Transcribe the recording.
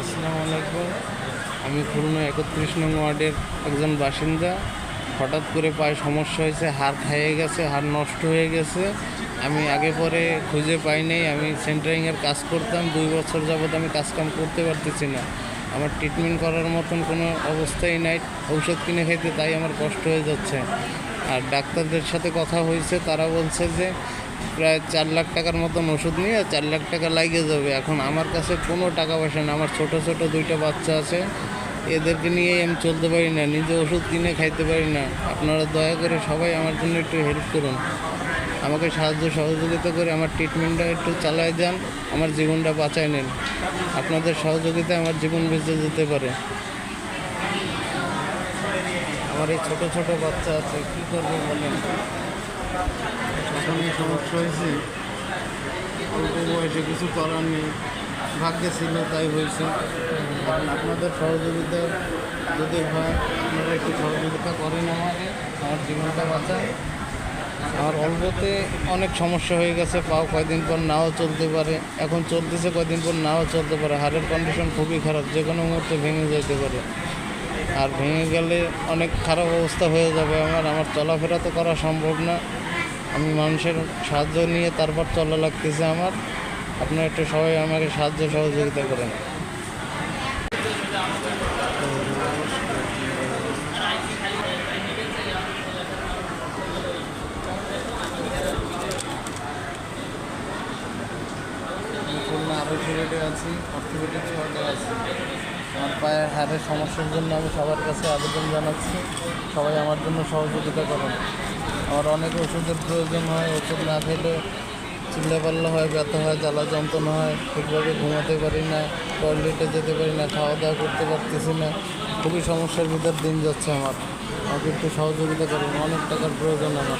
আসসালামু আলাইকুম। আমি খুলনা ৩১ নং ওয়ার্ডের একজন বাসিন্দা। হঠাৎ করে পায়ে সমস্যা হয়েছে, হাড় খাইয়ে গেছে, হাড় নষ্ট হয়ে গেছে। আমি আগে পরে খুঁজে পাই নাই। আমি সেন্টারিংয়ের কাজ করতাম, 2 বছর যাবৎ আমি কাজকাম করতে পারতেছি না। আমার ট্রিটমেন্ট করার মতন কোনো অবস্থাই নাই। ঔষধ কিনে খাইতে তাই আমার কষ্ট হয়ে যাচ্ছে। আর ডাক্তারদের সাথে কথা হয়েছে, তারা বলছে যে প্রায় 4 লাখ টাকার মতন ওষুধ নিয়ে 4 লাখ টাকা লাগিয়ে যাবে। এখন আমার কাছে কোনো টাকা পয়সা না। আমার ছোট ছোট 2টা বাচ্চা আছে, এদেরকে নিয়েই আমি চলতে পারি না, নিজে ওষুধ কিনে খাইতে পারি না। আপনারা দয়া করে সবাই আমার জন্য একটু হেল্প করুন, আমাকে সাহায্য সহযোগিতা করে আমার ট্রিটমেন্টটা একটু চালায় যান, আমার জীবনটা বাঁচায় নিন। আপনাদের সহযোগিতায় আমার জীবন বেঁচে যেতে পারে। আমার এই ছোট ছোট বাচ্চা আছে, কী করবো বলেন? এখন এই সমস্যা হয়েছে, অল্প বয়সে কিছু করার নেই, ভাগ্যে ছিল তাই হয়েছে। এখন আপনাদের সহযোগিতা যদি হয়, আপনারা একটু সহযোগিতা করেন আমাকে, আমার জীবনটা বাঁচান। আমার অল্পতে অনেক সমস্যা হয়ে গেছে, পাও কয়দিন পর নাও চলতে পারে, এখন চলতেছে, কয়দিন পর নাও চলতে পারে। হাড়ের কন্ডিশন খুবই খারাপ, যে কোনো মুহূর্তে ভেঙে যেতে পারে। আর ভেঙে গেলে অনেক খারাপ অবস্থা হয়ে যাবে আমার চলাফেরা তো করা সম্ভব না। আমি মানুষের সাহায্য নিয়ে তারপর চলা লাগতেছে আমার। আপনারা একটু সবাই আমাকে সাহায্য সহযোগিতা করেন। আমি খুলনা 250 বেডে আছি, অর্থোপেডিক ওয়ার্ডে আছি। আমার পায়ের হাড়ের সমস্যার জন্য আমি সবার কাছে আবেদন জানাচ্ছি, সবাই আমার জন্য সহযোগিতা করুন। আমার অনেক ওষুধের প্রয়োজন হয়, ওষুধ না খেলে চিল্লাপাল্লা হয়, ব্যথা হয়, জ্বালা যন্ত্রণা হয়, ঠিকভাবে ঘুমাতে পারি না, টয়লেটে যেতে পারি না, খাওয়া দাওয়া করতে পারতেছি না। খুবই সমস্যার ভিতর দিন যাচ্ছে আমার। আমাকে একটু সহযোগিতা করুন, অনেক টাকার প্রয়োজন আমার।